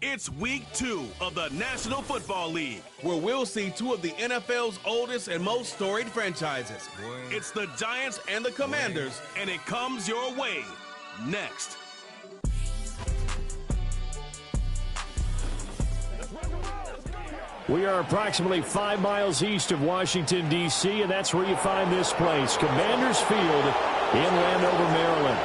It's week 2 of the National Football League, where we'll see two of the NFL's oldest and most storied franchises. It's the Giants and the Commanders, and it comes your way next. We are approximately 5 miles east of Washington, D.C., and that's where you find this place, Commanders Field in Landover, Maryland.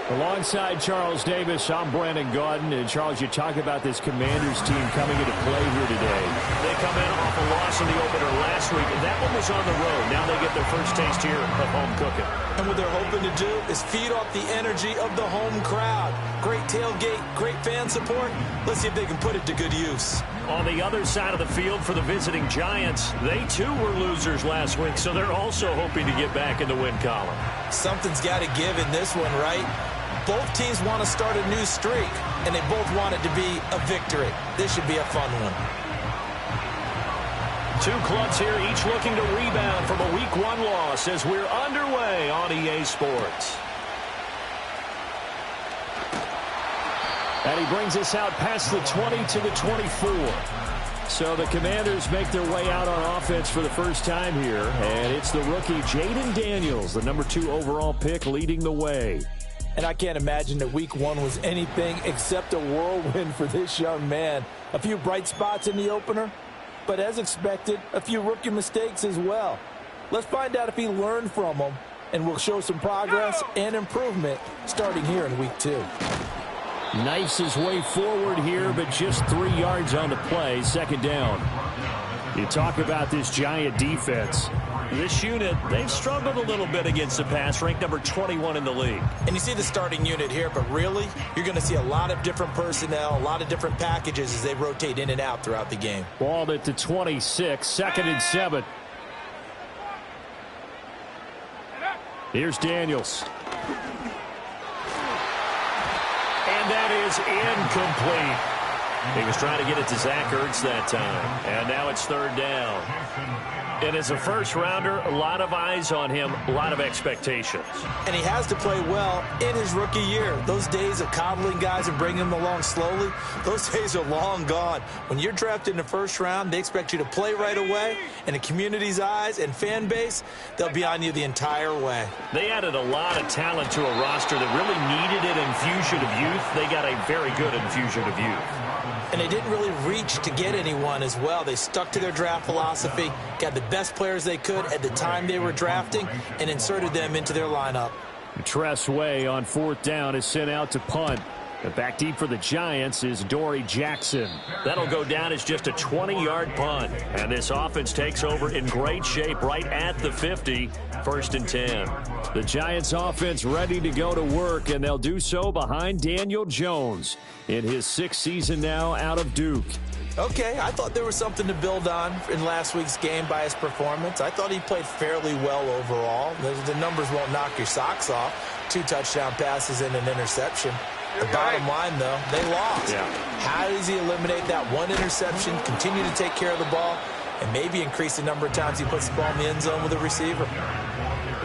Alongside Charles Davis, I'm Brandon Gaudin. And, Charles, you talk about this Commanders team coming into play here today. They come in off a loss in the opener last week, and that one was on the road. Now they get their first taste here of home cooking. And what they're hoping to do is feed off the energy of the home crowd. Great tailgate, great fan support. Let's see if they can put it to good use. On the other side of the field for the visiting Giants, they too were losers last week, so they're also hoping to get back in the win column. Something's got to give in this one, right? Both teams want to start a new streak, and they both want it to be a victory. This should be a fun one. Two clubs here, each looking to rebound from a Week 1 loss as we're underway on EA Sports. And he brings us out past the 20 to the 24. So the Commanders make their way out on offense for the first time here, and it's the rookie Jayden Daniels, the number 2 overall pick, leading the way. And I can't imagine that Week 1 was anything except a whirlwind for this young man. A few bright spots in the opener, but as expected, a few rookie mistakes as well. Let's find out if he learned from them, and we'll show some progress and improvement starting here in Week 2. Knifes his way forward here, but just 3 yards on the play, second down. You talk about this Giant defense. This unit, they've struggled a little bit against the pass, ranked number 21 in the league. And you see the starting unit here, but really, you're going to see a lot of different personnel, a lot of different packages as they rotate in and out throughout the game. Balled at the 26, 2nd and 7. Here's Daniels. And that is incomplete. He was trying to get it to Zach Ertz that time. And now it's 3rd down. And as a first-rounder, a lot of eyes on him, a lot of expectations. And he has to play well in his rookie year. Those days of coddling guys and bringing them along slowly, those days are long gone. When you're drafted in the first round, they expect you to play right away. And the community's eyes and fan base, they'll be on you the entire way. They added a lot of talent to a roster that really needed an infusion of youth. They got a very good infusion of youth. And they didn't really reach to get anyone as well. They stuck to their draft philosophy, got the best players they could at the time they were drafting, and inserted them into their lineup. Tress Way on 4th down is sent out to punt. And back deep for the Giants is Dory Jackson. That'll go down as just a 20-yard punt. And this offense takes over in great shape right at the 50, 1st and 10. The Giants offense ready to go to work, and they'll do so behind Daniel Jones in his 6th season now out of Duke. Okay, I thought there was something to build on in last week's game by his performance. I thought he played fairly well overall. The numbers won't knock your socks off. 2 touchdown passes and an interception. The bottom line, though, they lost. Yeah. How does he eliminate that one interception, continue to take care of the ball, and maybe increase the number of times he puts the ball in the end zone with a receiver?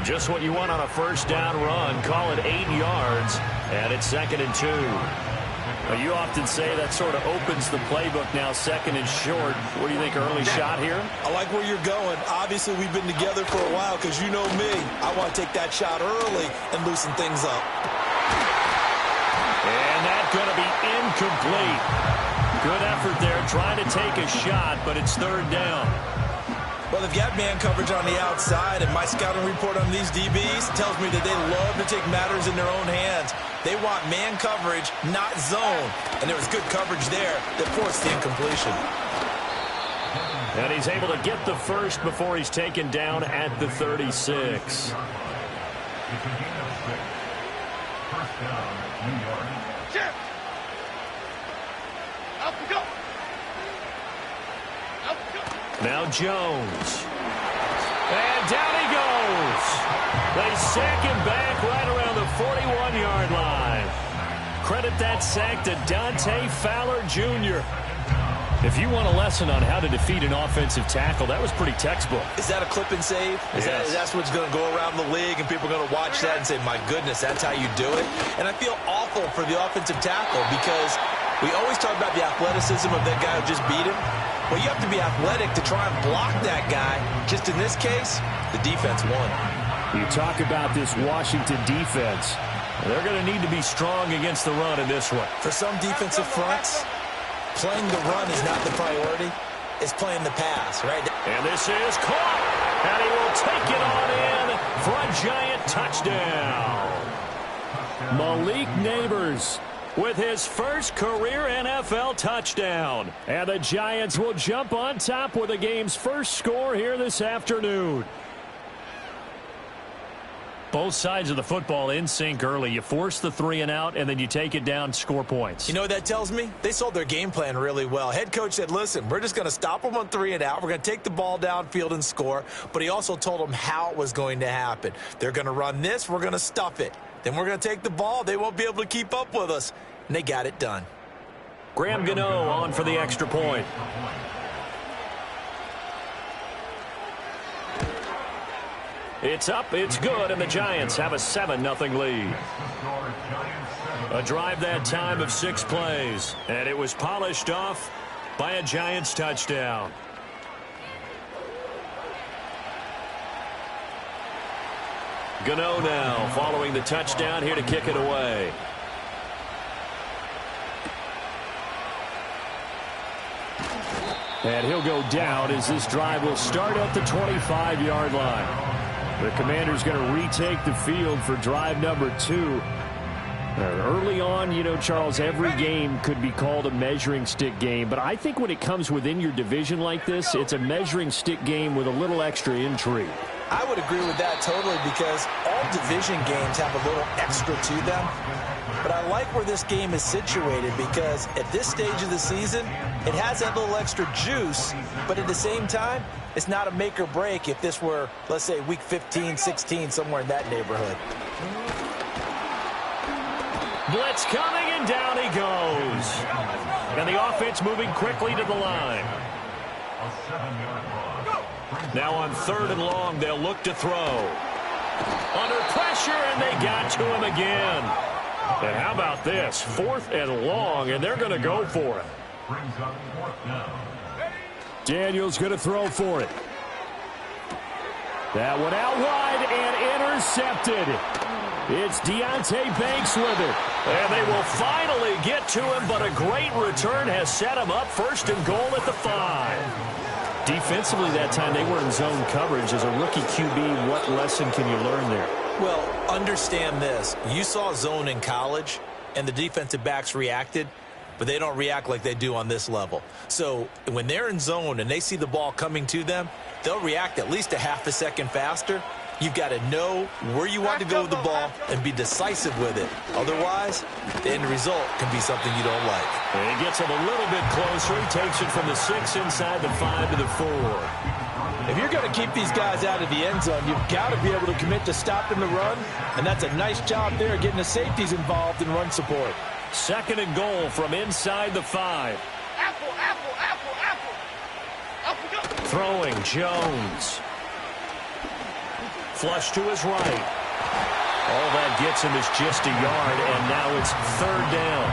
Just what you want on a first down run. Call it 8 yards, and it's 2nd and 2. Well, you often say that sort of opens the playbook now, 2nd and short. What do you think, early shot here? I like where you're going. Obviously, we've been together for a while because you know me. I want to take that shot early and loosen things up. And that's going to be incomplete. Good effort there trying to take a shot, but it's 3rd down. Well, they've got man coverage on the outside, and my scouting report on these DBs tells me that they love to take matters in their own hands. They want man coverage, not zone. And there was good coverage there that forced the incompletion. And he's able to get the first before he's taken down at the 36. Now Jones. And down he goes. They sack him back right around the 41-yard line. Credit that sack to Dante Fowler Jr. If you want a lesson on how to defeat an offensive tackle, that was pretty textbook. Is that a clip and save? That's what's going to go around the league, and people are going to watch that and say, my goodness, that's how you do it? And I feel awful for the offensive tackle because we always talk about the athleticism of that guy who just beat him. Well, you have to be athletic to try and block that guy. Just in this case, the defense won. You talk about this Washington defense. They're going to need to be strong against the run in this one. For some defensive fronts, playing the run is not the priority. It's playing the pass, right? And this is caught. And he will take it on in for a giant touchdown. Malik Nabers with his first career NFL touchdown. And the Giants will jump on top with the game's first score here this afternoon. Both sides of the football in sync early. You force the 3 and out, and then you take it down, score points. You know what that tells me? They sold their game plan really well. Head coach said, listen, we're just going to stop them on 3 and out. We're going to take the ball downfield and score. But he also told them how it was going to happen. They're going to run this. We're going to stuff it. Then we're going to take the ball. They won't be able to keep up with us. And they got it done. Graham Gano on for the extra point. It's up, it's good, and the Giants have a 7-0 lead. A drive that time of 6 plays, and it was polished off by a Giants touchdown. Gano now following the touchdown here to kick it away. And he'll go down as this drive will start at the 25-yard line. The Commanders going to retake the field for drive number 2. Early on, you know, Charles, every game could be called a measuring stick game. But I think when it comes within your division like this, it's a measuring stick game with a little extra intrigue. I would agree with that totally because all division games have a little extra to them. But I like where this game is situated because at this stage of the season, it has that little extra juice, but at the same time, it's not a make or break if this were, let's say, week 15, 16, somewhere in that neighborhood. Blitz coming, and down he goes. And the offense moving quickly to the line. Now on 3rd and long, they'll look to throw. Under pressure, and they got to him again. And how about this? 4th and long, and they're going to go for it. Daniels going to throw for it. That one out wide and intercepted. It's Deonte Banks with it. And they will finally get to him, but a great return has set him up 1st and goal at the 5. Defensively that time, they were in zone coverage. As a rookie QB, what lesson can you learn there? Well, understand this. You saw zone in college, and the defensive backs reacted, but they don't react like they do on this level. So when they're in zone and they see the ball coming to them, they'll react at least a half a second faster. You've got to know where you want to go with the ball and be decisive with it. Otherwise, the end result can be something you don't like. And he gets him a little bit closer. He takes it from the 6 inside the 5 to the 4. If you're going to keep these guys out of the end zone, you've got to be able to commit to stopping the run, and that's a nice job there getting the safeties involved in run support. 2nd and goal from inside the 5. Throwing Jones. Flush to his right. All that gets him is just a yard, and now it's 3rd down.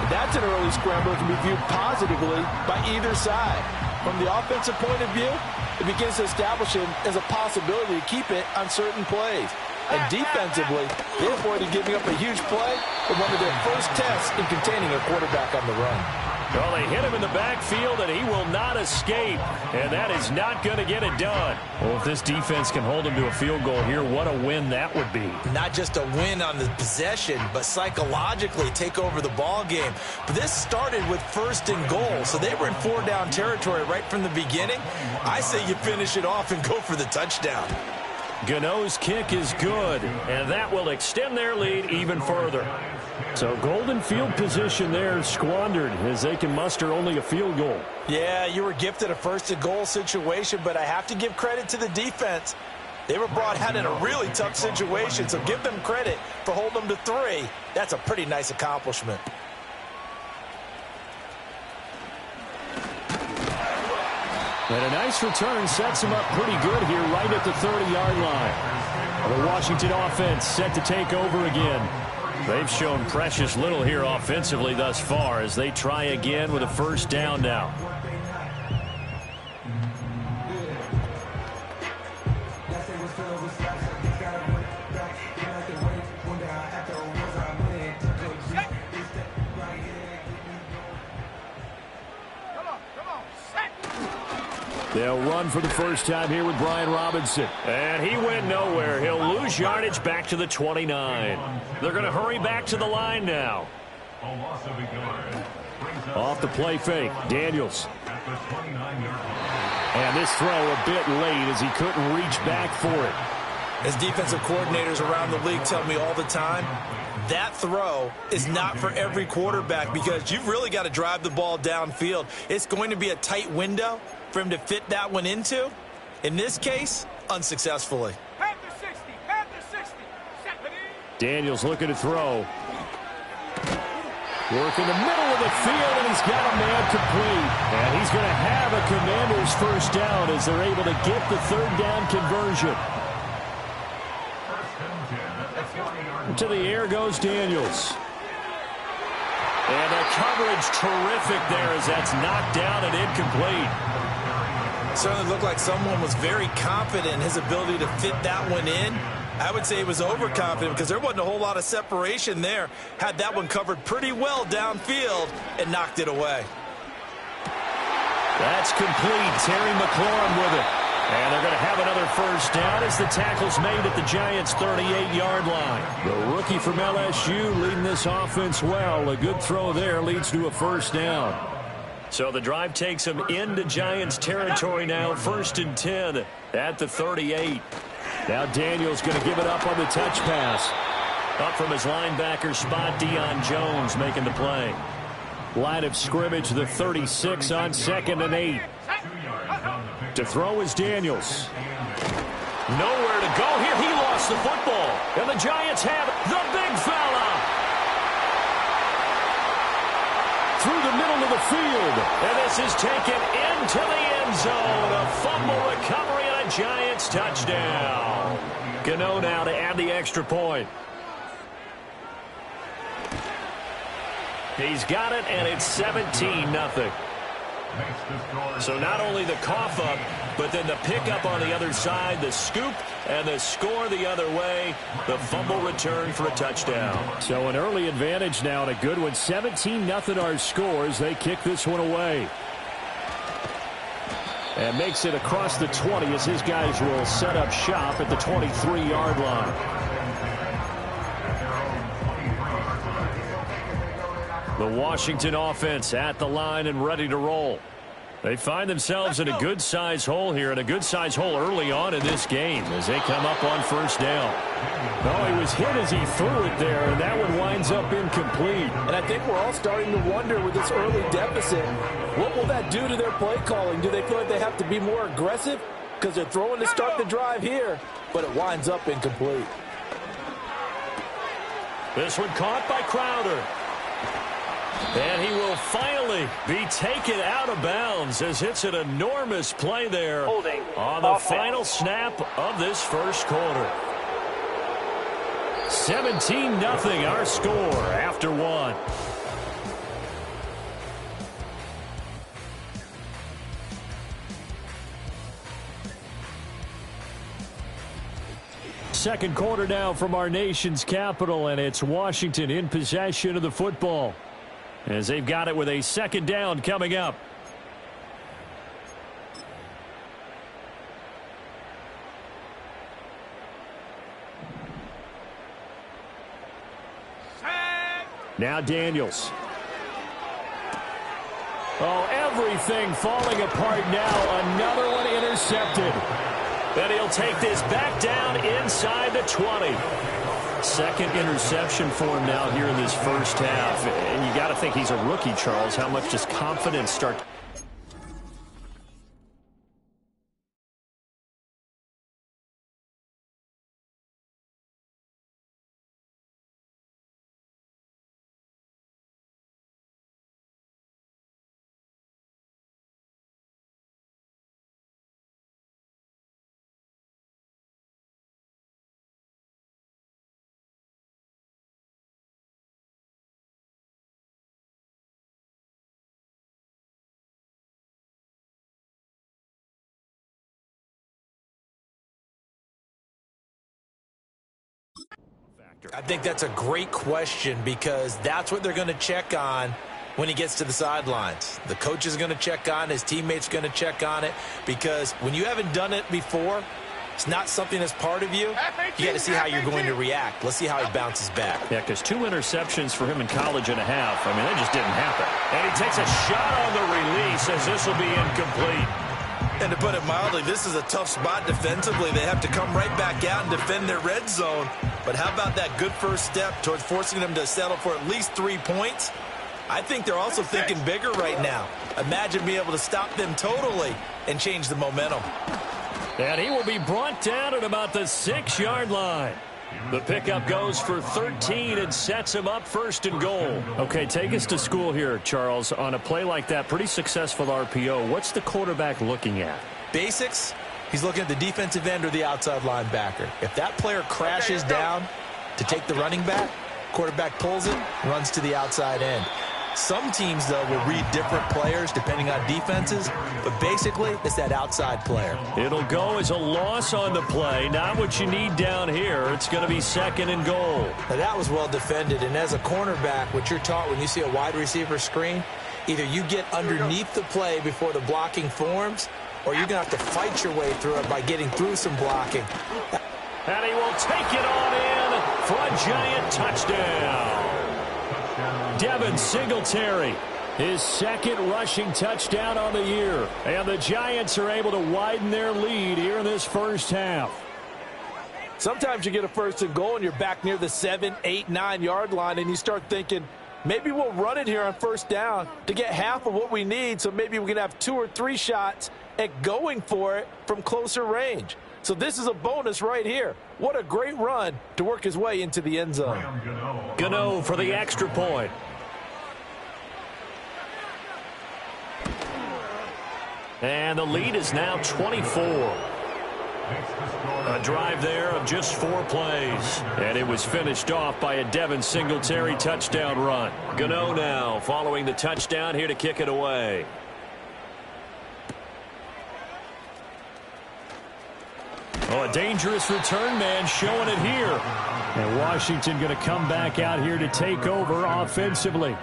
That's an early scramble that can be viewed positively by either side. From the offensive point of view, it begins to establish it as a possibility to keep it on certain plays. And defensively, they avoided giving up a huge play in one of their first tests in containing a quarterback on the run. Well, they hit him in the backfield, and he will not escape. And that is not going to get it done. Well, if this defense can hold him to a field goal here, what a win that would be. Not just a win on the possession, but psychologically take over the ball game. But this started with 1st and goal, so they were in 4-down territory right from the beginning. I say you finish it off and go for the touchdown. Gano's kick is good, and that will extend their lead even further. So golden field position there squandered as they can muster only a field goal. Yeah, you were gifted a 1st and goal situation, but I have to give credit to the defense. They were brought out in a really tough situation, so give them credit for holding them to 3. That's a pretty nice accomplishment. And a nice return sets him up pretty good here right at the 30-yard line. The Washington offense set to take over again. They've shown precious little here offensively thus far as they try again with a first down now. They'll run for the first time here with Brian Robinson. And he went nowhere. He'll lose yardage back to the 29. They're going to hurry back to the line now. Off the play fake, Daniels. And this throw a bit late as he couldn't reach back for it. As defensive coordinators around the league tell me all the time, that throw is not for every quarterback because you've really got to drive the ball downfield. It's going to be a tight window for him to fit that one into. In this case, unsuccessfully. Panther 60, Panther 60. Daniels looking to throw. Work in the middle of the field, and he's got a man complete. And he's going to have a Commanders first down as they're able to get the third down conversion. To the air goes Daniels. And the coverage terrific there as that's knocked down and incomplete. Certainly looked like someone was very confident in his ability to fit that one in. I would say he was overconfident because there wasn't a whole lot of separation there. Had that one covered pretty well downfield and knocked it away. That's complete. Terry McLaurin with it. And they're going to have another first down as the tackle's made at the Giants' 38-yard line. The rookie from LSU leading this offense well. A good throw there leads to a first down. So the drive takes them into Giants territory now. 1st and 10 at the 38. Now Daniels going to give it up on the touch pass. Up from his linebacker spot, Deion Jones making the play. Line of scrimmage, the 36 on 2nd and 8. To throw is Daniels. Nowhere to go here. He lost the football. And the Giants have the big fella. Through the middle of the field. And this is taken into the end zone. A fumble recovery and a Giants touchdown. Gano now to add the extra point. He's got it, and it's 17-0. So not only the cough up, but then the pickup on the other side, the scoop, and the score the other way. The fumble return for a touchdown. So an early advantage now and a good one. 17-0 our scores. They kick this one away. And makes it across the 20 as his guys will set up shop at the 23-yard line. The Washington offense at the line and ready to roll. They find themselves in a good-sized hole here, and a good-sized hole early on in this game as they come up on first down. No, he was hit as he threw it there, and that one winds up incomplete. And I think we're all starting to wonder with this early deficit, what will that do to their play calling? Do they feel like they have to be more aggressive? Because they're throwing to start the drive here, but it winds up incomplete. This one caught by Crowder. And he will finally be taken out of bounds as it's an enormous play there on the final snap of this first quarter. 17-0 our score after one. Second quarter now from our nation's capital, and it's Washington in possession of the football as they've got it with a second down coming up. Now Daniels. Oh, everything falling apart now. Another one intercepted. And he'll take this back down inside the 20. Second interception for him now here in this first half. And you got to think he's a rookie, Charles. How much does confidence start factor? I think that's a great question because that's what they're going to check on when he gets to the sidelines. The coach is going to check on it. His teammates are going to check on it because when you haven't done it before, it's not something that's part of you. You got to see how you're going to react. Let's see how he bounces back. Yeah, because 2 interceptions for him in college and a half. I mean, that just didn't happen. And he takes a shot on the release as this will be incomplete. And to put it mildly, this is a tough spot defensively. They have to come right back out and defend their red zone. But how about that good first step towards forcing them to settle for at least 3 points? I think they're also thinking bigger right now. Imagine being able to stop them totally and change the momentum. And he will be brought down at about the 6-yard line. The pickup goes for 13 and sets him up 1st and goal. Okay, take us to school here, Charles. On a play like that, pretty successful RPO. What's the quarterback looking at? Basics, he's looking at the defensive end or the outside linebacker. If that player crashes down to take the running back, quarterback pulls it, runs to the outside end. Some teams, though, will read different players depending on defenses, but basically it's that outside player. It'll go as a loss on the play, not what you need down here. It's going to be 2nd and goal. Now, that was well defended, and as a cornerback, what you're taught when you see a wide receiver screen, either you get underneath the play before the blocking forms, or you're going to have to fight your way through it by getting through some blocking. And he will take it on in for a Giant touchdown. Devin Singletary, his 2nd rushing touchdown on the year. And the Giants are able to widen their lead here in this first half. Sometimes you get a 1st and goal and you're back near the 7, 8, 9-yard line and you start thinking, maybe we'll run it here on 1st down to get half of what we need, so maybe we can have 2 or 3 shots at going for it from closer range. So this is a bonus right here. What a great run to work his way into the end zone. Gano for the extra point. And the lead is now 24. A drive there of just 4 plays. And it was finished off by a Devin Singletary touchdown run. Gano now following the touchdown here to kick it away. Oh, a dangerous return man showing it here. And Washington going to come back out here to take over offensively.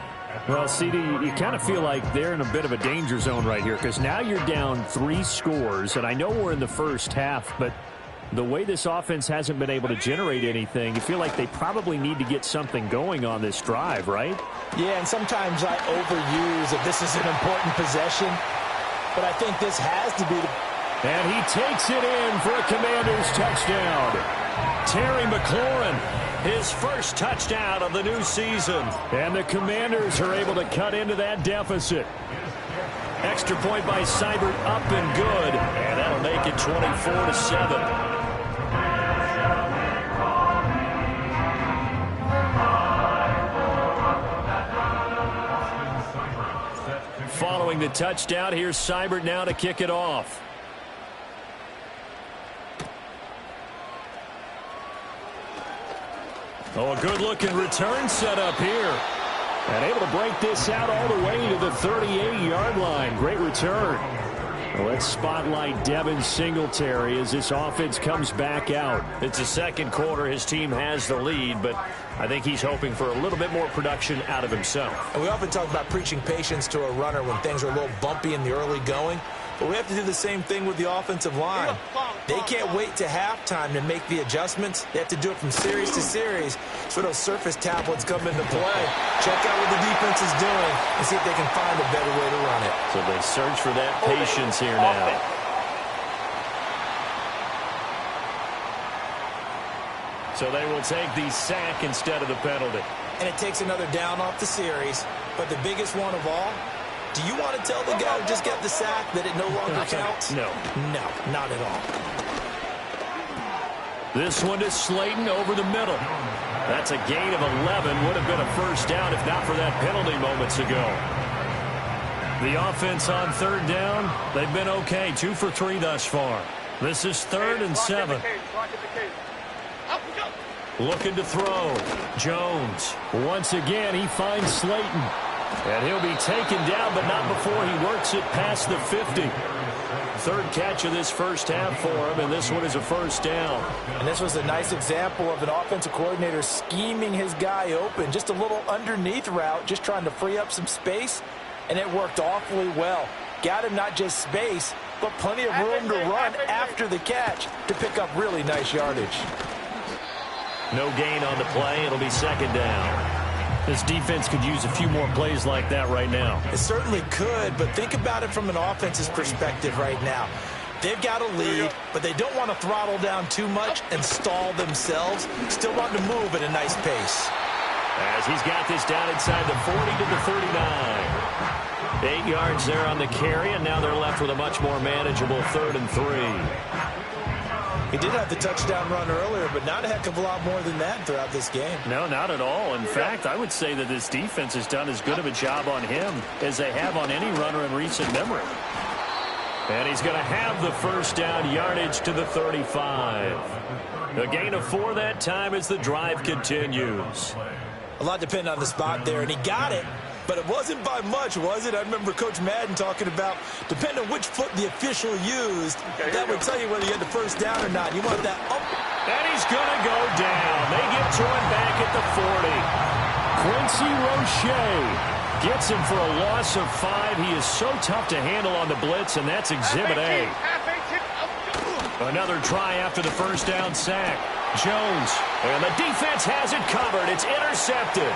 Well, CD, you kind of feel like they're in a bit of a danger zone right here because now you're down 3 scores, and I know we're in the first half, but the way this offense hasn't been able to generate anything, you feel like they probably need to get something going on this drive, right? Yeah, and sometimes I overuse if this is an important possession, but I think this has to be the... And he takes it in for a Commanders touchdown. Terry McLaurin, his first touchdown of the new season. And the Commanders are able to cut into that deficit. Extra point by Seibert, up and good. And that'll make it 24-7. Following the touchdown, here's Seibert now to kick it off. Oh, a good-looking return set up here. And able to break this out all the way to the 38-yard line. Great return. Well, let's spotlight Devin Singletary as this offense comes back out. It's the 2nd quarter. His team has the lead, but I think he's hoping for a little bit more production out of himself. And we often talk about preaching patience to a runner when things are a little bumpy in the early going. But we have to do the same thing with the offensive line. They can't wait to halftime to make the adjustments. They have to do it from series to series. So those surface tablets come into play. Check out what the defense is doing and see if they can find a better way to run it. So they search for that patience here now. So they will take the sack instead of the penalty. And it takes another down off the series. But the biggest one of all, do you want to tell the guy who just got the sack that it no longer counts? No. No, not at all. This one to Slayton over the middle. That's a gain of 11. Would have been a first down if not for that penalty moments ago. The offense on 3rd down, they've been okay. 2 for 3 thus far. This is 3rd and 7. Looking to throw. Jones. Once again, he finds Slayton. And he'll be taken down, but not before he works it past the 50. Third catch of this first half for him, and this one is a first down. And this was a nice example of an offensive coordinator scheming his guy open. Just a little underneath route, just trying to free up some space, and it worked awfully well. Got him not just space, but plenty of room to run after the catch to pick up really nice yardage. No gain on the play. It'll be second down. This defense could use a few more plays like that right now. It certainly could, but think about it from an offense's perspective right now. They've got a lead, but they don't want to throttle down too much and stall themselves. Still want to move at a nice pace. As he's got this down inside the 40 to the 39. 8 yards there on the carry, and now they're left with a much more manageable 3rd and 3. He did have the touchdown run earlier, but not a heck of a lot more than that throughout this game. No, not at all. In fact, I would say that this defense has done as good of a job on him as they have on any runner in recent memory. And he's going to have the first down yardage to the 35. A gain of 4 that time as the drive continues. A lot depending on the spot there, and he got it. But it wasn't by much, was it? I remember Coach Madden talking about, depending on which foot the official used, that would tell you whether you had the first down or not. You want that up. And he's going to go down. They get to him back at the 40. Quincy Roche gets him for a loss of 5. He is so tough to handle on the blitz, and that's Exhibit A. Another try after the first down sack. Jones. And the defense has it covered. It's intercepted.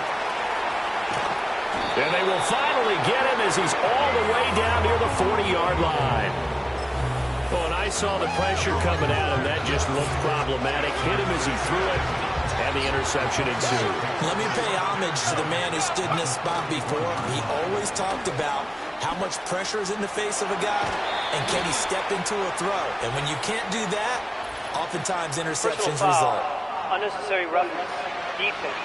And they will finally get him as he's all the way down near the 40-yard line. Oh, and I saw the pressure coming at him. That just looked problematic. Hit him as he threw it, and the interception ensued. Let me pay homage to the man who stood in this spot before. He always talked about how much pressure is in the face of a guy, and can he step into a throw. And when you can't do that, oftentimes interceptions result. Unnecessary roughness. Defense.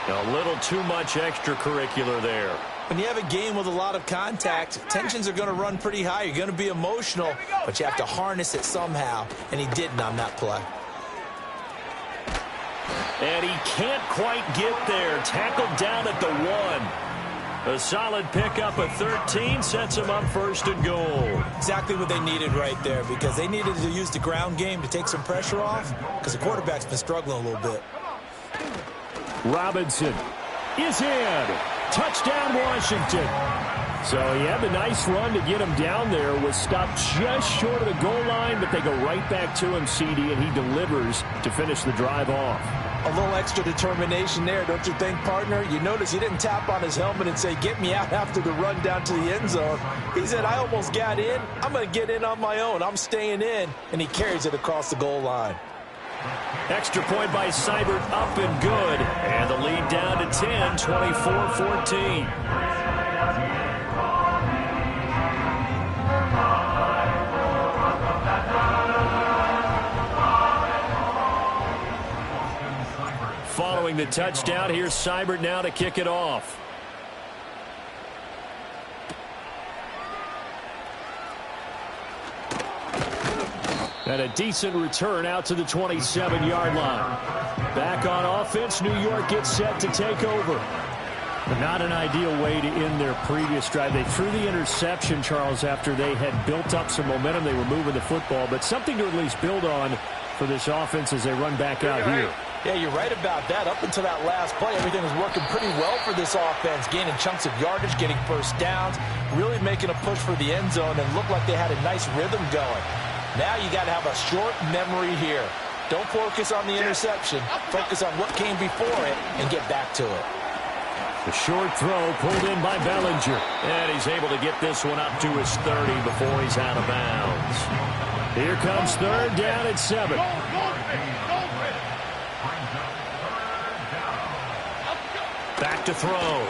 A little too much extracurricular there. When you have a game with a lot of contact, tensions are going to run pretty high. You're going to be emotional, but you have to harness it somehow, and he didn't on that play. And he can't quite get there. Tackled down at the 1. A solid pickup of 13 sets him up 1st and goal. Exactly what they needed right there, because they needed to use the ground game to take some pressure off, because the quarterback's been struggling a little bit. Robinson is in. Touchdown, Washington. So he had the nice run to get him down there. Was stopped just short of the goal line, but they go right back to him, CD, and he delivers to finish the drive off. A little extra determination there, don't you think, partner? You notice he didn't tap on his helmet and say, get me out after the run down to the end zone. He said, I almost got in. I'm going to get in on my own. I'm staying in. And he carries it across the goal line. Extra point by Seibert, up and good. And the lead down to 10, 24-14. Following the touchdown, here's Seibert now to kick it off. And a decent return out to the 27-yard line. Back on offense, New York gets set to take over. But not an ideal way to end their previous drive. They threw the interception, Charles, after they had built up some momentum. They were moving the football, but something to at least build on for this offense as they run back out here. Yeah, you're right about that. Up until that last play, everything was working pretty well for this offense, gaining chunks of yardage, getting first downs, really making a push for the end zone, and looked like they had a nice rhythm going. Now you got to have a short memory here. Don't focus on the interception. Focus on what came before it and get back to it. The short throw pulled in by Bellinger. And he's able to get this one up to his 30 before he's out of bounds. Here comes third down at 7. Back to throw.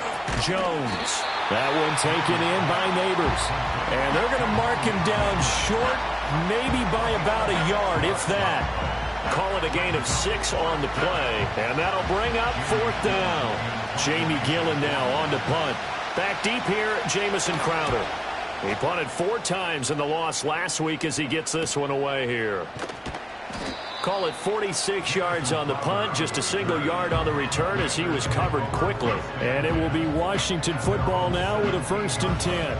Jones. That one taken in by Neighbors. And they're going to mark him down short, maybe by about a yard, if that. Call it a gain of 6 on the play. And that'll bring up 4th down. Jamie Gillen now on to punt. Back deep here, Jamison Crowder. He punted 4 times in the loss last week as he gets this one away here. Call it 46 yards on the punt, just a single yard on the return as he was covered quickly. And it will be Washington football now with a 1st and 10.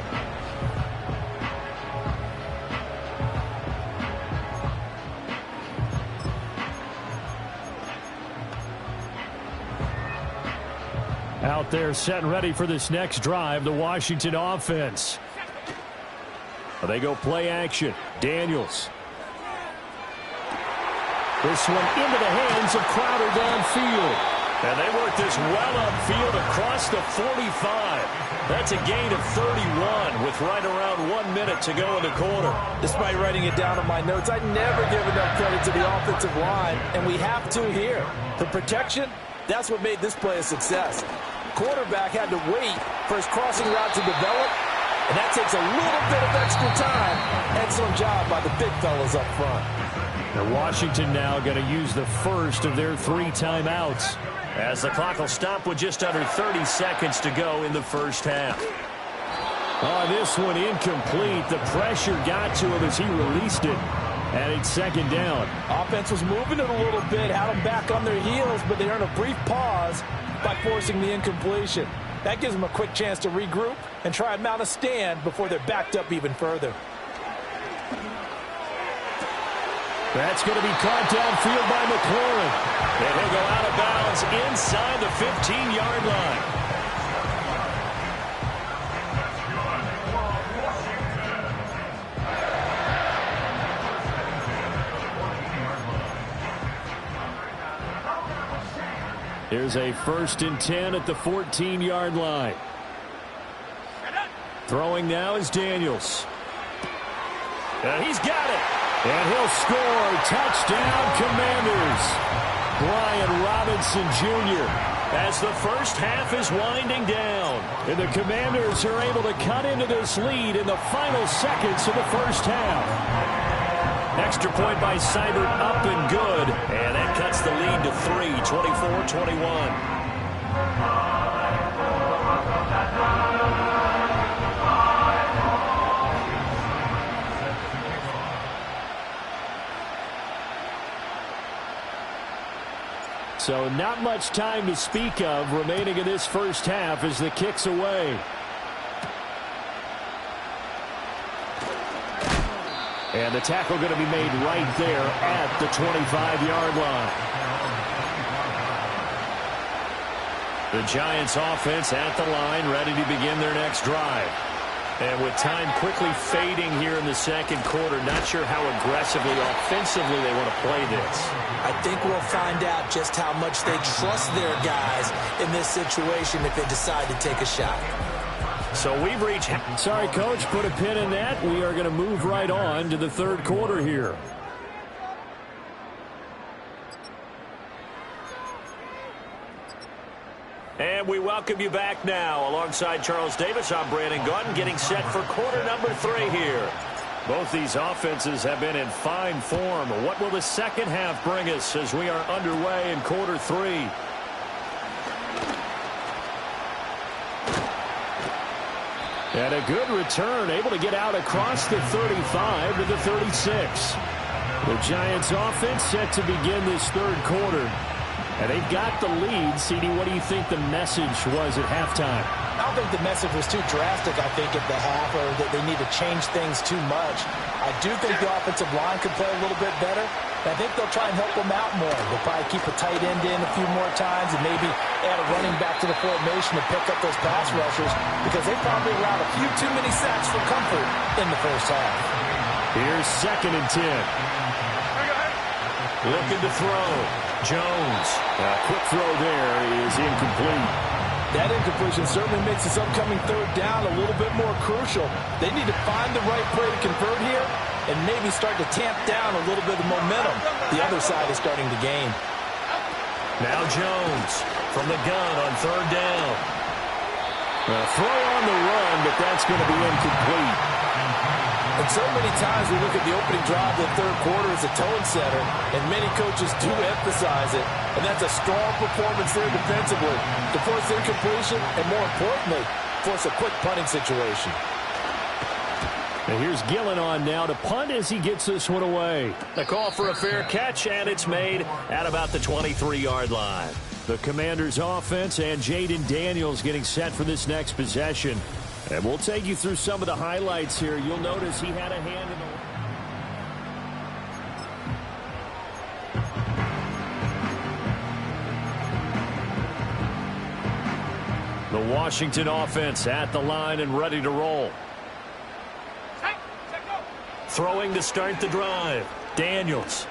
Out there set and ready for this next drive, the Washington offense. They go play action. Daniels. This one into the hands of Crowder downfield. And they work this well upfield across the 45. That's a gain of 31 with right around 1 minute to go in the quarter. Despite writing it down on my notes, I never give enough credit to the offensive line, and we have to here. The protection, that's what made this play a success. Quarterback had to wait for his crossing route to develop, and that takes a little bit of extra time. Excellent job by the big fellas up front. Now Washington now going to use the first of their 3 timeouts. As the clock will stop with just under 30 seconds to go in the first half. Oh, this one incomplete. The pressure got to him as he released it. And it's 2nd down. Offense was moving it a little bit, had them back on their heels, but they earned a brief pause by forcing the incompletion. That gives them a quick chance to regroup and try and mount a stand before they're backed up even further. That's going to be caught downfield by McLaurin. And he'll go out of bounds inside the 15-yard line. Here's a 1st and 10 at the 14-yard line. Throwing now is Daniels. And he's got it. And he'll score. Touchdown, Commanders. Brian Robinson Jr. As the first half is winding down. And the Commanders are able to cut into this lead in the final seconds of the first half. Extra point by Seibert, up and good. And that cuts the lead to 3, 24-21. So not much time to speak of remaining in this first half as the kick's away. And the tackle going to be made right there at the 25-yard line. The Giants offense at the line, ready to begin their next drive. And with time quickly fading here in the second quarter, not sure how aggressively, offensively they want to play this. I think we'll find out just how much they trust their guys in this situation if they decide to take a shot. So we've reached... Sorry, Coach, put a pin in that. We are going to move right on to the third quarter here. And we welcome you back now. Alongside Charles Davis, I'm Brandon Gaudin, getting set for quarter number 3 here. Both these offenses have been in fine form. What will the second half bring us as we are underway in quarter 3? And a good return, able to get out across the 35 to the 36. The Giants offense set to begin this third quarter. And they've got the lead. CD, what do you think the message was at halftime? I don't think the message was too drastic, I think, at the half, or that they need to change things too much. I do think the offensive line could play a little bit better. I think they'll try and help them out more. They'll probably keep a tight end in a few more times and maybe add a running back to the formation to pick up those pass rushers because they probably allowed a few too many sacks for comfort in the first half. Here's 2nd and 10. Looking to throw. Jones. A quick throw there is incomplete. That incompletion certainly makes this upcoming third down a little bit more crucial. They need to find the right play to convert here and maybe start to tamp down a little bit of momentum. The other side is starting to gain. Now Jones from the gun on third down. A throw on the run, but that's going to be incomplete. And so many times we look at the opening drive of the third quarter as a tone setter, and many coaches do emphasize it. And that's a strong performance there defensively to force incompletion and, more importantly, force a quick punting situation. And here's Gillen on now to punt as he gets this one away. The call for a fair catch, and it's made at about the 23-yard line. The Commanders' offense and Jaden Daniels getting set for this next possession. And we'll take you through some of the highlights here. You'll notice he had a hand in the... The Washington offense at the line and ready to roll. Throwing to start the drive. Daniels.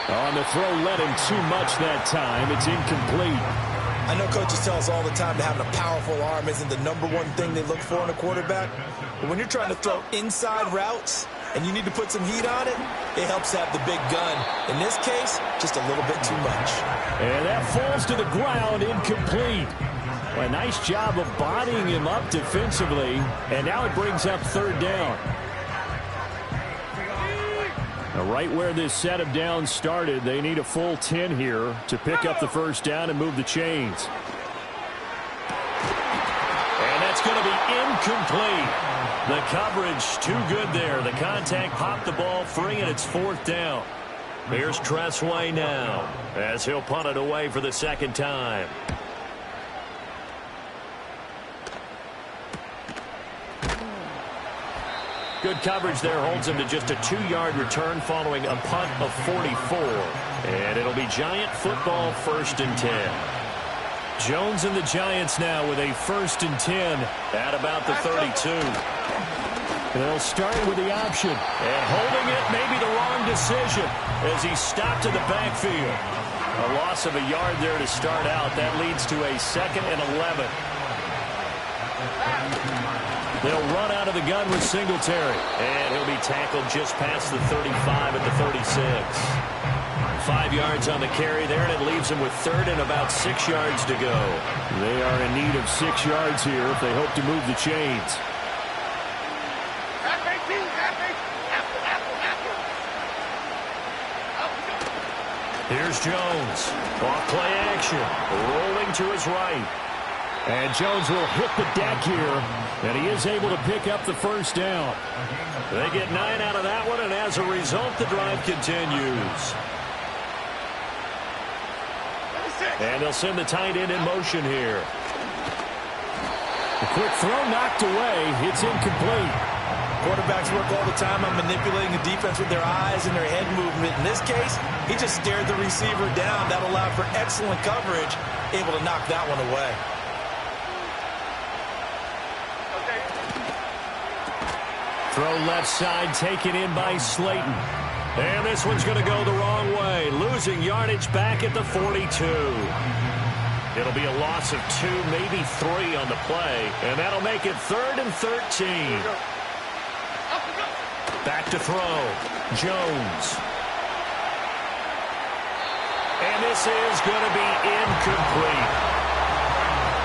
On the throw, led him too much that time. It's incomplete. I know coaches tell us all the time that having a powerful arm isn't the #1 thing they look for in a quarterback. But when you're trying to throw inside routes and you need to put some heat on it, it helps to have the big gun. In this case, just a little bit too much. And that falls to the ground, incomplete. Well, a nice job of bodying him up defensively. And now it brings up third down. Now, right where this set of downs started, they need a full 10 here to pick up the first down and move the chains. And that's going to be incomplete. The coverage too good there. The contact popped the ball free, and it's fourth down. Here's Tressway now as he'll punt it away for the second time. Good coverage there holds him to just a 2-yard return following a punt of 44. And it'll be Giant football, 1st and 10. Jones and the Giants now with a 1st and 10 at about the 32. They'll start with the option. And holding it may be the wrong decision as he stopped in the backfield. A loss of a yard there to start out. That leads to a 2nd and 11. They'll run out of the gun with Singletary. And he'll be tackled just past the 35 at the 36. 5 yards on the carry there, and it leaves them with 3rd and about 6 yards to go. They are in need of 6 yards here if they hope to move the chains. Here's Jones. Off play action. Rolling to his right. And Jones will hit the deck here, and he is able to pick up the first down. They get 9 out of that one, and as a result, the drive continues. And they'll send the tight end in motion here. A quick throw knocked away. It's incomplete. Quarterbacks work all the time on manipulating the defense with their eyes and their head movement. In this case, he just stared the receiver down. That allowed for excellent coverage, able to knock that one away. Throw left side, taken in by Slayton. And this one's going to go the wrong way, losing yardage back at the 42. It'll be a loss of 2, maybe 3 on the play, and that'll make it 3rd and 13. Back to throw. Jones. And this is going to be incomplete.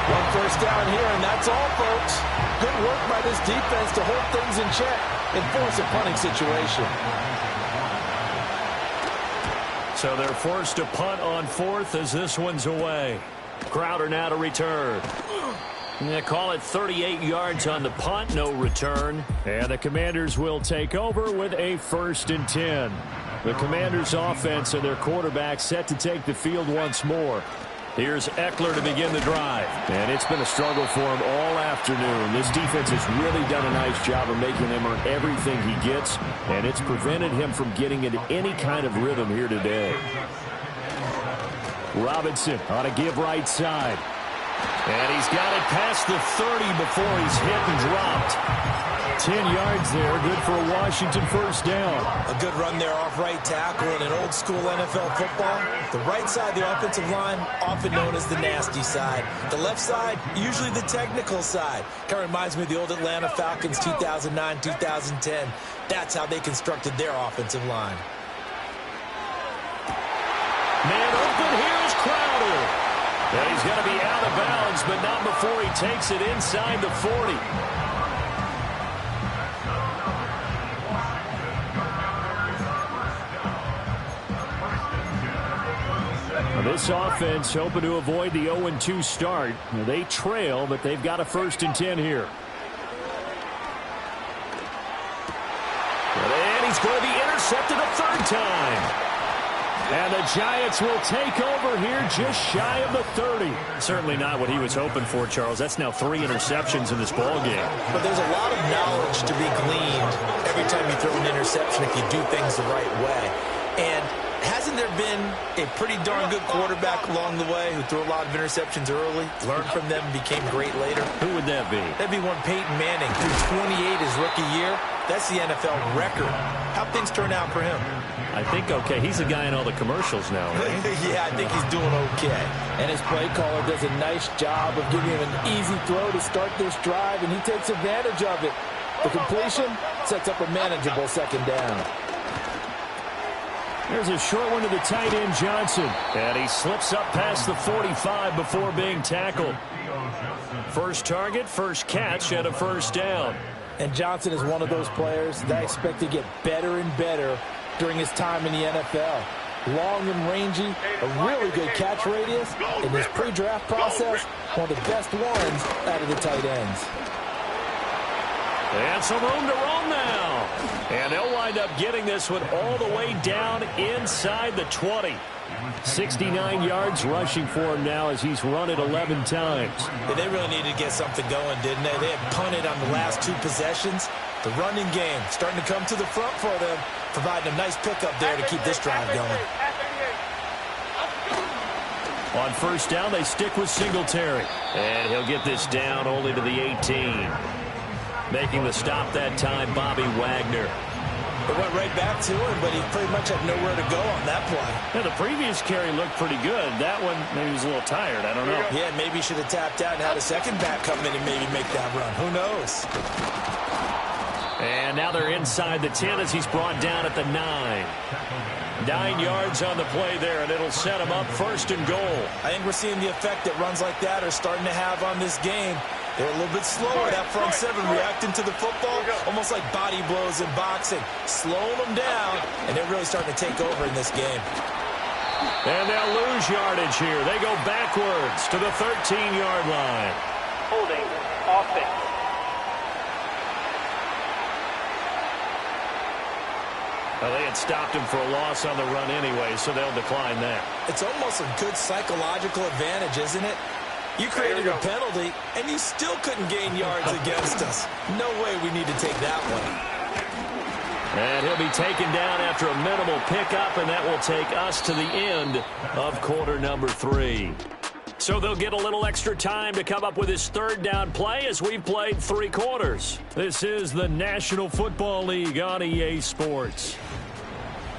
1 first down here, and that's all, folks. Good work by this defense to hold things in check and force a punting situation. So they're forced to punt on 4th as this one's away. Crowder now to return. They call it 38 yards on the punt, no return. And the Commanders will take over with a 1st and 10. The Commanders' offense and their quarterback set to take the field once more. Here's Eckler to begin the drive. And it's been a struggle for him all afternoon. This defense has really done a nice job of making him earn everything he gets, and it's prevented him from getting into any kind of rhythm here today. Robinson on a give right side. And he's got it past the 30 before he's hit and dropped. 10 yards there, good for a Washington first down. A good run there off right tackle in an old school NFL football. The right side of the offensive line, often known as the nasty side. The left side, usually the technical side. Kind of reminds me of the old Atlanta Falcons 2009, 2010. That's how they constructed their offensive line. Man open, here's Crowder. And he's going to be out of bounds, but not before he takes it inside the 40. This offense hoping to avoid the 0-2 start. They trail, but they've got a 1st and 10 here. intercepted a third time. And the Giants will take over here just shy of the 30. Certainly not what he was hoping for, Charles. That's now 3 interceptions in this ballgame. But there's a lot of knowledge to be gleaned every time you throw an interception if you do things the right way. And hasn't there been a pretty darn good quarterback along the way who threw a lot of interceptions early, learned from them, and became great later? Who would that be? That'd be one Peyton Manning, threw 28 his rookie year. That's the NFL record. How'd things turn out for him? I think okay. He's the guy in all the commercials now, right? Yeah, I think he's doing okay. And his play caller does a nice job of giving him an easy throw to start this drive, and he takes advantage of it. The completion sets up a manageable second down. There's a short one to the tight end, Johnson. And he slips up past the 45 before being tackled. First target, first catch, and a first down. And Johnson is one of those players that I expect to get better and better during his time in the NFL. Long and rangy, a really good catch radius. In this pre-draft process, one of the best ones out of the tight ends. And some room to roam now. And they'll wind up getting this one all the way down inside the 20. 69 yards rushing for him now as he's run it 11 times. Yeah, they really needed to get something going, didn't they? They had punted on the last 2 possessions. The running game starting to come to the front for them, providing a nice pickup there to keep this drive going. On first down, they stick with Singletary. And he'll get this down only to the 18. Making the stop that time, Bobby Wagner. It went right back to him, but he pretty much had nowhere to go on that play. Yeah, the previous carry looked pretty good. That one, maybe he was a little tired. I don't know. Yeah, maybe he should have tapped out and had a second back come in and maybe make that run. Who knows? And now they're inside the 10 as he's brought down at the 9. 9 yards on the play there, and it'll set him up first and goal. I think we're seeing the effect that runs like that are starting to have on this game. They're a little bit slower, that front 7, reacting to the football, almost like body blows in boxing, slowing them down, and they're really starting to take over in this game. And they'll lose yardage here. They go backwards to the 13-yard line. Holding offense. Well, they had stopped him for a loss on the run anyway, so they'll decline that. It's almost a good psychological advantage, isn't it? You created a penalty, and you still couldn't gain yards against us. No way we need to take that one. And he'll be taken down after a minimal pickup, and that will take us to the end of quarter number 3. So they'll get a little extra time to come up with his third down play as we've played 3 quarters. This is the National Football League on EA Sports.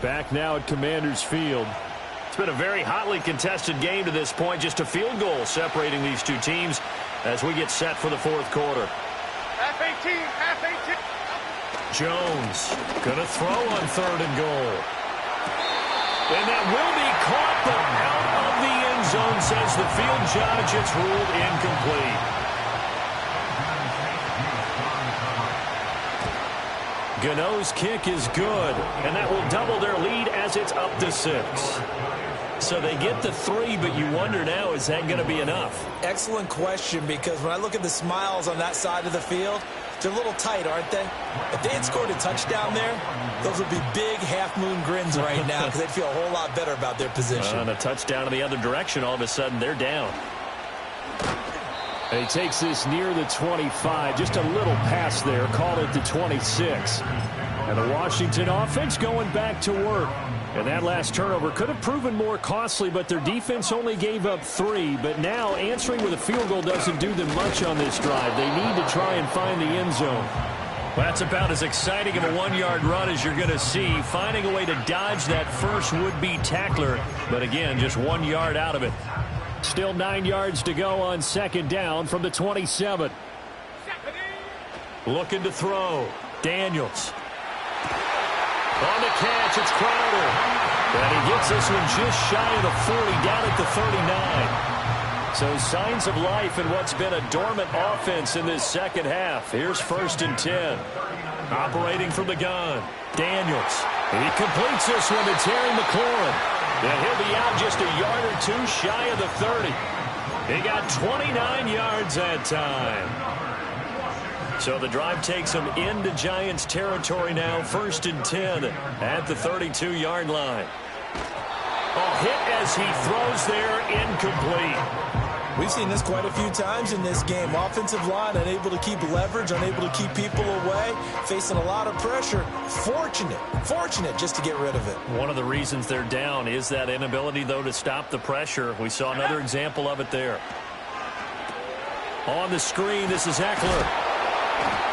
Back now at Commanders Field. It's been a very hotly contested game to this point. Just a field goal separating these 2 teams as we get set for the 4th quarter. Half 18, half 18. Jones going to throw on 3rd and goal. And that will be caught, but out of the end zone, says the field judge. It's ruled incomplete. Gano's kick is good, and that will double their lead as it's up to 6. So they get the 3, but you wonder now, is that going to be enough? Excellent question, because when I look at the smiles on that side of the field, they're a little tight, aren't they? If they had scored a touchdown there, those would be big half-moon grins right now because they'd feel a whole lot better about their position. On a touchdown in the other direction, all of a sudden they're down. And he takes this near the 25, just a little pass there, called it the 26. And the Washington offense going back to work. And that last turnover could have proven more costly, but their defense only gave up 3. But now answering with a field goal doesn't do them much on this drive. They need to try and find the end zone. Well, that's about as exciting of a 1-yard run as you're going to see, finding a way to dodge that first would-be tackler. But again, just 1 yard out of it. Still 9 yards to go on 2nd down from the 27. Looking to throw. Daniels. On the catch, it's Crowder. And he gets this one just shy of the 40, down at the 39. So signs of life in what's been a dormant offense in this second half. Here's 1st and 10. Operating from the gun. Daniels. He completes this one to Terry McLaurin. And he'll be out just a yard or 2 shy of the 30. He got 29 yards that time. So the drive takes them into Giants territory now, 1st and 10 at the 32-yard line. Oh, hit as he throws there, incomplete. We've seen this quite a few times in this game. Offensive line unable to keep leverage, unable to keep people away, facing a lot of pressure. Fortunate just to get rid of it. One of the reasons they're down is that inability, though, to stop the pressure. We saw another example of it there. On the screen, this is Eckler.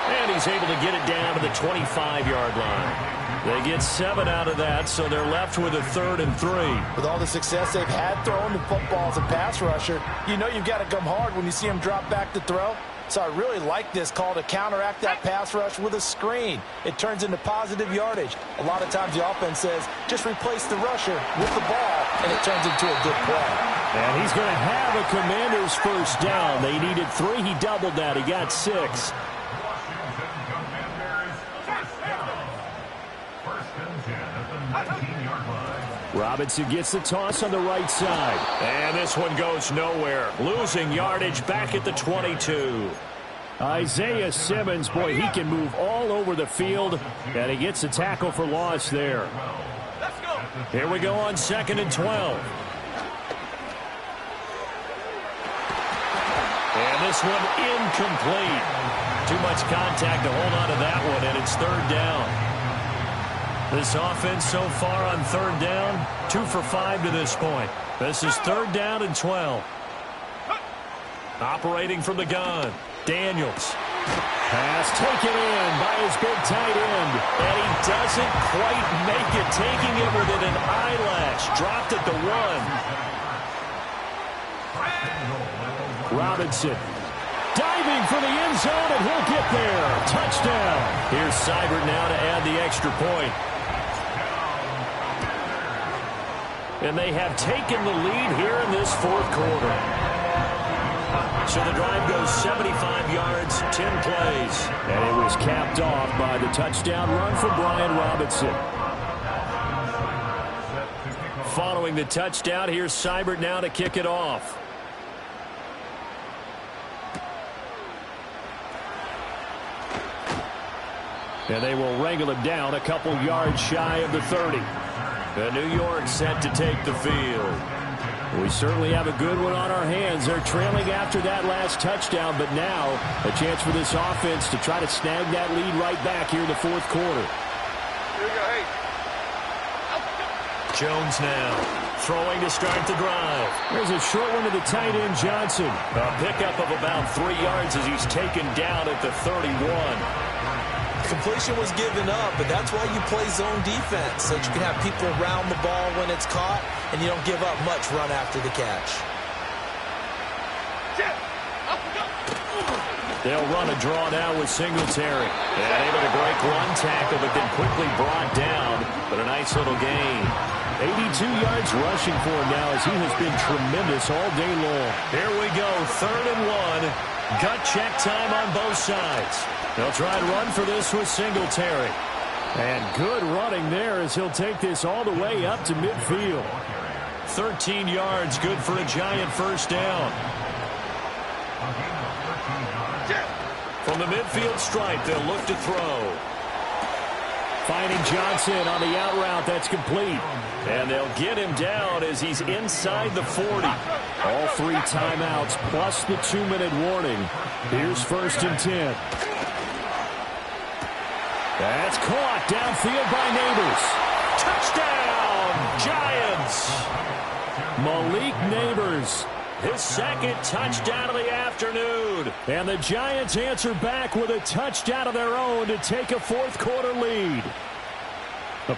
And he's able to get it down to the 25-yard line. They get 7 out of that, so they're left with a 3rd and 3. With all the success they've had throwing the football as a pass rusher, you know you've got to come hard when you see him drop back to throw. So I really like this call to counteract that pass rush with a screen. It turns into positive yardage. A lot of times the offense says, just replace the rusher with the ball, and it turns into a good play. And he's going to have a Commanders first down. They needed 3. He doubled that. He got 6. Robinson gets the toss on the right side. And this one goes nowhere. Losing yardage back at the 22. Isaiah Simmons, boy, he can move all over the field. And he gets a tackle for loss there. Let's go. Here we go on 2nd and 12. And this one incomplete. Too much contact to hold on to that one, and it's 3rd down. This offense so far on 3rd down, 2 for 5 to this point. This is 3rd down and 12. Operating from the gun, Daniels. Pass taken in by his big tight end. And he doesn't quite make it, taking it within an eyelash. Dropped at the 1. Robinson diving for the end zone, and he'll get there. Touchdown. Here's Seibert now to add the extra point. And they have taken the lead here in this 4th quarter. So the drive goes 75 yards, 10 plays. And it was capped off by the touchdown run from Brian Robinson. Following the touchdown, here's Seibert now to kick it off. And they will wrangle him down a couple yards shy of the 30. And New York set to take the field. We certainly have a good one on our hands. They're trailing after that last touchdown, but now a chance for this offense to try to snag that lead right back here in the 4th quarter. Here we go. Hey. Jones now throwing to start the drive. There's a short one to the tight end, Johnson. A pickup of about 3 yards as he's taken down at the 31. Completion was given up, but that's why you play zone defense, so that you can have people around the ball when it's caught, and you don't give up much run after the catch. They'll run a draw now with Singletary. And able to break one tackle, but then quickly brought down. But a nice little gain. 82 yards rushing for him now as he has been tremendous all day long. Here we go, 3rd and 1. Gut check time on both sides. They'll try and run for this with Singletary. And good running there as he'll take this all the way up to midfield. 13 yards, good for a Giant first down. From the midfield stripe, they'll look to throw. Finding Johnson on the out route, that's complete. And they'll get him down as he's inside the 40. All 3 timeouts plus the 2-minute warning. Here's 1st and 10. That's caught downfield by Neighbors. Touchdown, Giants. Malik Neighbors. His 2nd touchdown of the afternoon. And the Giants answer back with a touchdown of their own to take a 4th quarter lead.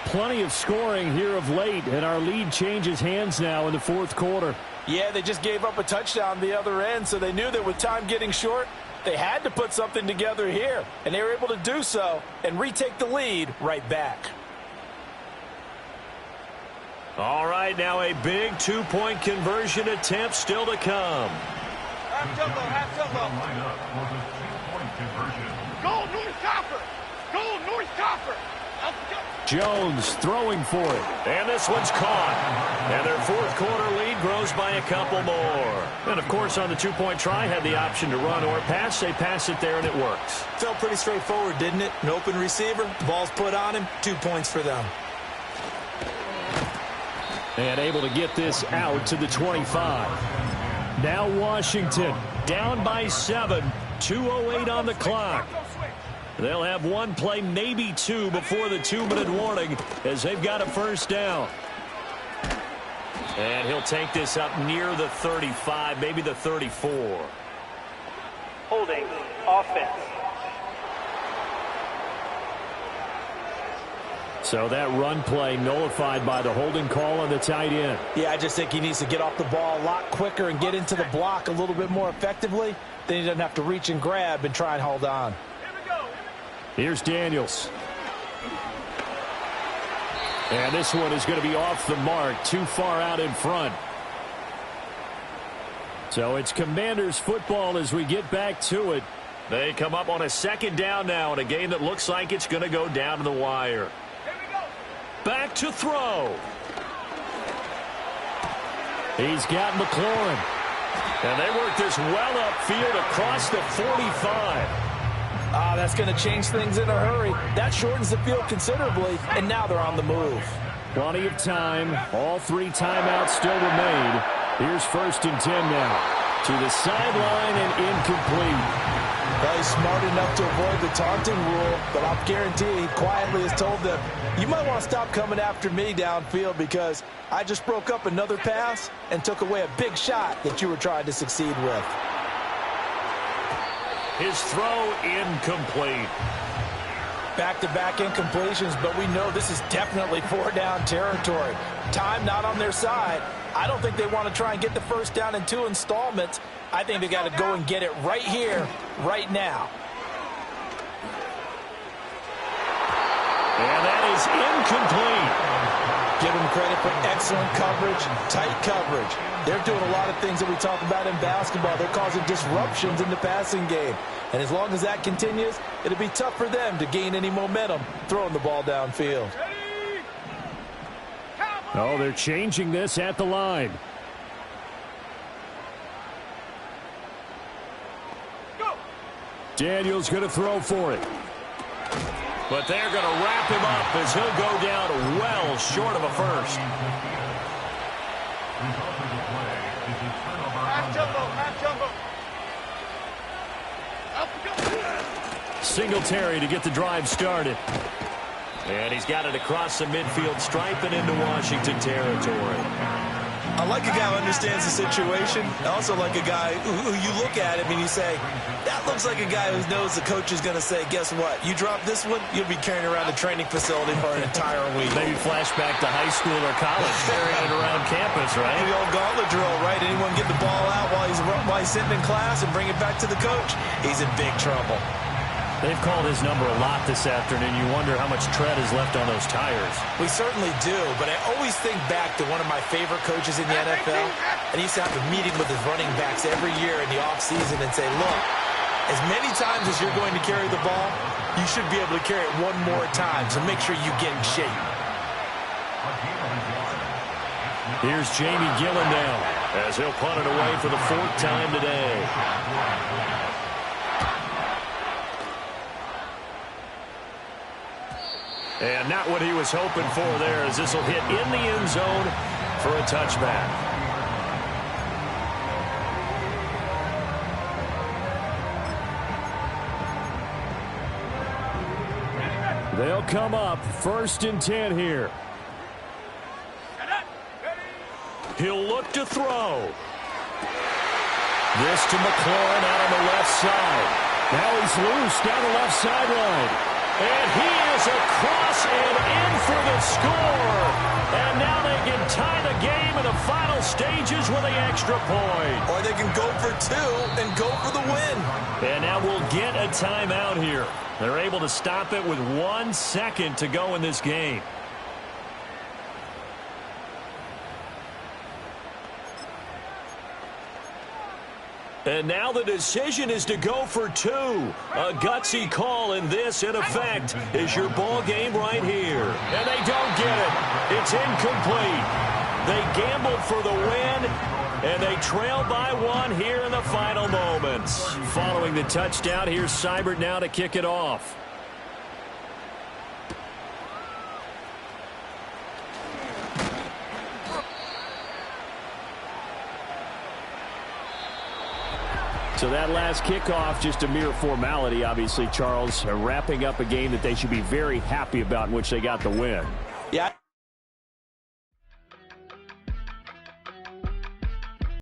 Plenty of scoring here of late, and our lead changes hands now in the 4th quarter. Yeah, they just gave up a touchdown the other end, so they knew that with time getting short, they had to put something together here, and they were able to do so and retake the lead right back. All right, now a big 2-point conversion attempt still to come. Half tempo. Go, North Copper. Go, North Copper. Jones throwing for it. And this one's caught. And their fourth quarter lead grows by a couple more. And, of course, on the two-point try, had the option to run or pass. They pass it there, and it works. Felt pretty straightforward, didn't it? An open receiver, ball's put on him, 2 points for them. And able to get this out to the 25. Now Washington down by 7. 2:08 on the clock. They'll have one play, maybe two, before the 2-minute warning as they've got a first down. And he'll take this up near the 35, maybe the 34. Holding offense. So that run play nullified by the holding call on the tight end. Yeah, I just think he needs to get off the ball a lot quicker and get into the block a little bit more effectively. Then he doesn't have to reach and grab and try and hold on. Here's Daniels. And this one is going to be off the mark, too far out in front. So it's Commanders football as we get back to it. They come up on a second down now in a game that looks like it's going to go down to the wire. Back to throw. He's got McLaurin. And they work this well upfield across the 45. That's going to change things in a hurry. That shortens the field considerably, and now they're on the move. Plenty of time. All 3 timeouts still remain. Here's 1st and 10 now. To the sideline and incomplete. Well, he's smart enough to avoid the taunting rule, but I'll guarantee he quietly has told them, you might want to stop coming after me downfield because I just broke up another pass and took away a big shot that you were trying to succeed with. His throw incomplete. Back-to-back incompletions, but we know this is definitely 4-down territory. Time not on their side. I don't think they want to try and get the first down in 2 installments. I think they got to go and get it right here, right now. And that is incomplete. Give them credit for excellent coverage, tight coverage. They're doing a lot of things that we talk about in basketball. They're causing disruptions in the passing game. And as long as that continues, it'll be tough for them to gain any momentum throwing the ball downfield. Oh, they're changing this at the line. Daniels going to throw for it. But they're going to wrap him up as he'll go down well short of a first. Half jumbo. Singletary to get the drive started. And he's got it across the midfield stripe and into Washington territory. I like a guy who understands the situation. I also like a guy who you look at him and you say, that looks like a guy who knows the coach is going to say, guess what? You drop this one, you'll be carrying around the training facility for an entire week. Maybe flashback to high school or college, carrying it around campus, right? The old gauntlet drill, right? Anyone get the ball out while he's sitting in class and bring it back to the coach? He's in big trouble. They've called his number a lot this afternoon. You wonder how much tread is left on those tires. We certainly do, but I always think back to one of my favorite coaches in the NFL, and he used to have a meeting with his running backs every year in the offseason and say, look, as many times as you're going to carry the ball, you should be able to carry it one more time, so make sure you get in shape. Here's Jamie Gillen now as he'll punt it away for the 4th time today. And not what he was hoping for there, as this will hit in the end zone for a touchback. They'll come up 1st and 10 here. He'll look to throw. This to McLaurin out on the left side. Now he's loose down the left sideline. And he is across and in for the score. And now they can tie the game in the final stages with the extra point. Or they can go for 2 and go for the win. And now we'll get a timeout here. They're able to stop it with 1 second to go in this game. And now the decision is to go for two. A gutsy call, and this, in effect, is your ball game right here. And they don't get it. It's incomplete. They gambled for the win, and they trail by one here in the final moments. Following the touchdown, here's Seibert now to kick it off. So that last kickoff, just a mere formality, obviously, Charles, wrapping up a game that they should be very happy about in which they got the win. Yeah.